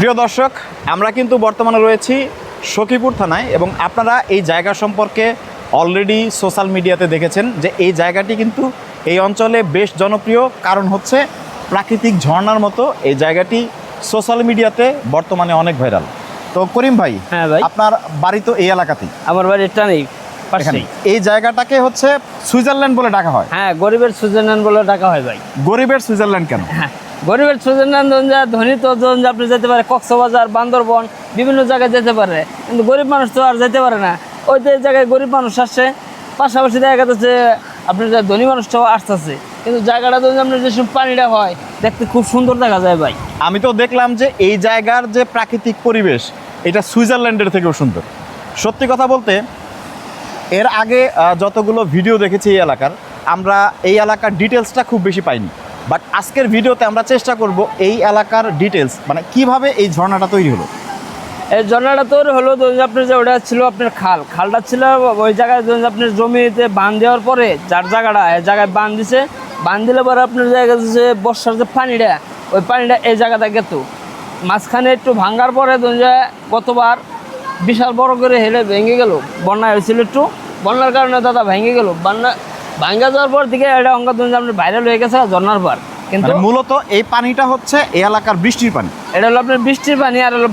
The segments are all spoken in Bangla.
প্রিয় দর্শক, আমরা কিন্তু বর্তমানে রয়েছি সখীপুর থানায় এবং আপনারা এই জায়গা সম্পর্কে অলরেডি সোশ্যাল মিডিয়াতে দেখেছেন যে এই জায়গাটি কিন্তু এই অঞ্চলে বেশ জনপ্রিয়। কারণ হচ্ছে প্রাকৃতিক ঝর্ণার মতো এই জায়গাটি সোশ্যাল মিডিয়াতে বর্তমানে অনেক ভাইরাল। তো করিম ভাই, হ্যাঁ ভাই, আপনার বাড়ি তো এই এলাকাতেই। আমার বাড়ি এটা নেই এখানে এই জায়গাটাকে হচ্ছে সুইজারল্যান্ড বলে ডাকা হয়। হ্যাঁ, গরিবের সুইজারল্যান্ড বলে ডাকা হয় ভাই। গরিবের সুইজারল্যান্ড কেন? হ্যাঁ, গরিবের সুইজারল্যান্ড ধনী তো আপনি যেতে পারে কক্সবাজার, বান্দরবন, বিভিন্ন জায়গায় যেতে পারে, কিন্তু গরিব মানুষ তো আর যেতে পারে না। ওই যে জায়গায় গরিব মানুষ আসছে, পাশাপাশি দেখা যাচ্ছে আপনার যে ধনী মানুষটাও আসতেছে, কিন্তু জায়গাটা তো আপনার যেসব পানিটা হয় দেখতে খুব সুন্দর দেখা যায় ভাই। আমি তো দেখলাম যে এই জায়গার যে প্রাকৃতিক পরিবেশ এটা সুইজারল্যান্ডের থেকেও সুন্দর। সত্যি কথা বলতে এর আগে যতগুলো ভিডিও দেখেছি এই এলাকার, আমরা এই এলাকার ডিটেলসটা খুব বেশি পাইনি। বাট আজকের ভিডিওতে আমরা চেষ্টা করব এই এলাকার ডিটেলস, মানে কিভাবে এই ঝর্ণাটা তৈরি হলো। এই ঝর্ণাটা তৈরি হলো আপনার যে ওটা ছিল আপনার খালটা ছিল ওই জায়গায় আপনার জমিতে বাঁধ দেওয়ার পরে যার জায়গাটা এই জায়গায় বাঁধ দিছে, বাঁধ দিলে পরে আপনার জায়গা যে বর্ষার যে পানিটা, ওই পানিটা এই জায়গাটা গেত মাঝখানে একটু ভাঙার পরে গতবার বিশাল বড় করে হেলে ভেঙে গেল, বন্যা হয়েছিল, একটু বন্যার কারণে দাদা ভেঙে গেল। ভাঙ্গা যাওয়ার পর থেকে এটা অঙ্গ আপনার ভাইরাল হয়ে গেছে ঝর্ণার পর। কিন্তু মূলত এই পানিটা হচ্ছে এই এলাকার বৃষ্টির পানি। এটা হলো আপনার বৃষ্টির পানি আর হলো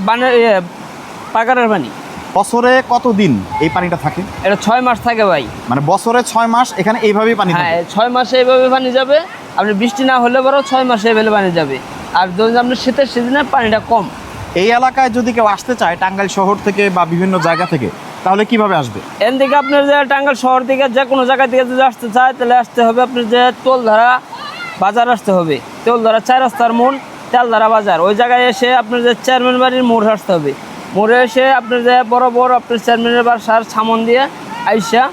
পাকারের পানি। বছরে কতদিন এই পানিটা থাকে? এটা 6 মাস থাকে ভাই। মানে বছরে 6 মাস এখানে এইভাবেই পানি থাকে? হ্যাঁ, 6 মাসে এইভাবে পানি যাবে। আপনি বৃষ্টি না হলে বড় 6 মাসে এইভাবে পানি যাবে। আর ধরুন আপনার শীতের সিজনে পানিটা কম। এই এলাকায় যদি কেউ আসতে চায় টাঙ্গাইল শহর থেকে বা বিভিন্ন জায়গা থেকে, তাহলে কিভাবে আসবে? এর থেকে আপনার যে টাঙ্গাইল শহর থেকে যে কোনো জায়গা থেকে যদি আসতে চায় তাহলে আসতে হবে আপনার যে তোলধারা বাজার আসতে হবে। তোলধারা 4 রাস্তার মোড়, তেলধারা বাজার, ওই জায়গায় এসে আপনার যে চেয়ারম্যান বাড়ির মোড় আসতে হবে। মোড়ে এসে আপনার যে বড় আপনার চেয়ারম্যানের বাসার সামন দিয়ে আইসা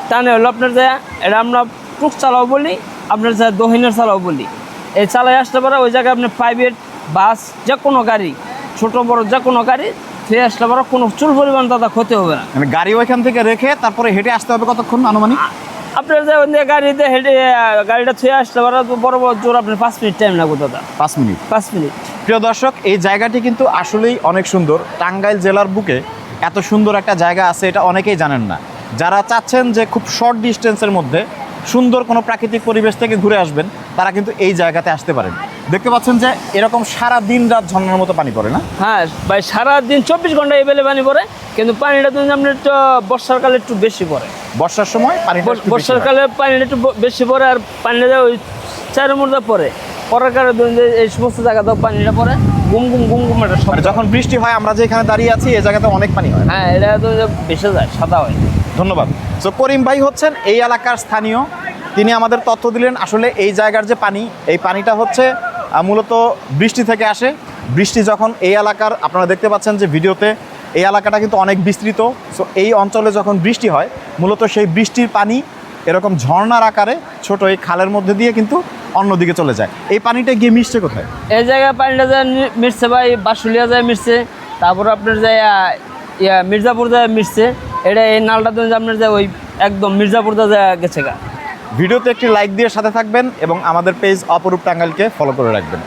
টানে হলো আপনার যে এটা আমরা টুক চালাও বলি, আপনার যে দহিনের চালাও বলি, এই চালাই আসতে পারে। ওই জায়গায় আপনার প্রাইভেট বাস যে কোনো গাড়ি, ছোট বড় যে কোনো গাড়ি ফিরে আসলে পরে কোনো চুল পরিমাণ দাদা ক্ষতি হবে না। মানে গাড়ি ওইখান থেকে রেখে তারপরে হেঁটে আসতে হবে কতক্ষণ আনুমানিক? আপনার যে গাড়িতে হেঁটে গাড়িটা ছুঁয়ে আসতে পারে বড় জোর আপনার 5 মিনিট টাইম লাগবে দাদা। 5 মিনিট? 5 মিনিট। প্রিয় দর্শক, এই জায়গাটি কিন্তু আসলেই অনেক সুন্দর। টাঙ্গাইল জেলার বুকে এত সুন্দর একটা জায়গা আছে এটা অনেকেই জানেন না। যারা চাচ্ছেন যে খুব শর্ট ডিস্টেন্সের মধ্যে সুন্দর কোনো প্রাকৃতিক পরিবেশ থেকে ঘুরে আসবেন, তারা কিন্তু এই জায়গাতে আসতে পারেন। দেখতে পাচ্ছেন যে এরকম সারা দিন রাত ঝর্ণার মতো পানি পড়ে না? হ্যাঁ ভাই, সারাদিন 24 ঘন্টা এভেলে পানি পড়ে, কিন্তু পানিটা তো আপনার একটু বর্ষাকালে একটু বেশি পড়ে। বর্ষার সময় পানি, বর্ষাকালে পানিটা একটু বেশি পড়ে, আর পানিটা ওই 4 মধ্যে পড়ার কারণে এই সমস্ত জায়গাতেও পানিটা পড়ে গুম গুম একটা শব্দ। যখন বৃষ্টি হয় আমরা যে এখানে দাঁড়িয়ে আছি এই জায়গাতে অনেক পানি হয়। হ্যাঁ, এটা তো ভেসে যায়, সাদা হয়। ধন্যবাদ। তো করিম ভাই হচ্ছেন এই এলাকার স্থানীয়, তিনি আমাদের তথ্য দিলেন আসলে এই জায়গার যে পানি, এই পানিটা হচ্ছে মূলত বৃষ্টি থেকে আসে। বৃষ্টি যখন এই এলাকার, আপনারা দেখতে পাচ্ছেন যে ভিডিওতে, এই এলাকাটা কিন্তু অনেক বিস্তৃত। সো এই অঞ্চলে যখন বৃষ্টি হয় মূলত সেই বৃষ্টির পানি এরকম ঝর্ণার আকারে ছোট এই খালের মধ্যে দিয়ে কিন্তু অন্যদিকে চলে যায়। এই পানিটা গিয়ে মিশছে কোথায়? এই জায়গায় পানিটা যায় মিশছে ভাই, বাসুলিয়া যায় মিশছে, তারপর আপনার যায় মির্জাপুর যায় মিশছে। এটা এই নালটা তো আপনার যায় ওই একদম মির্জাপুর যায় গেছে গা। ভিডিওতে একটি লাইক দিয়ে সাথে থাকবেন এবং আমাদের পেজ অপরূপ টাঙ্গাইলকে ফলো করে রাখবেন।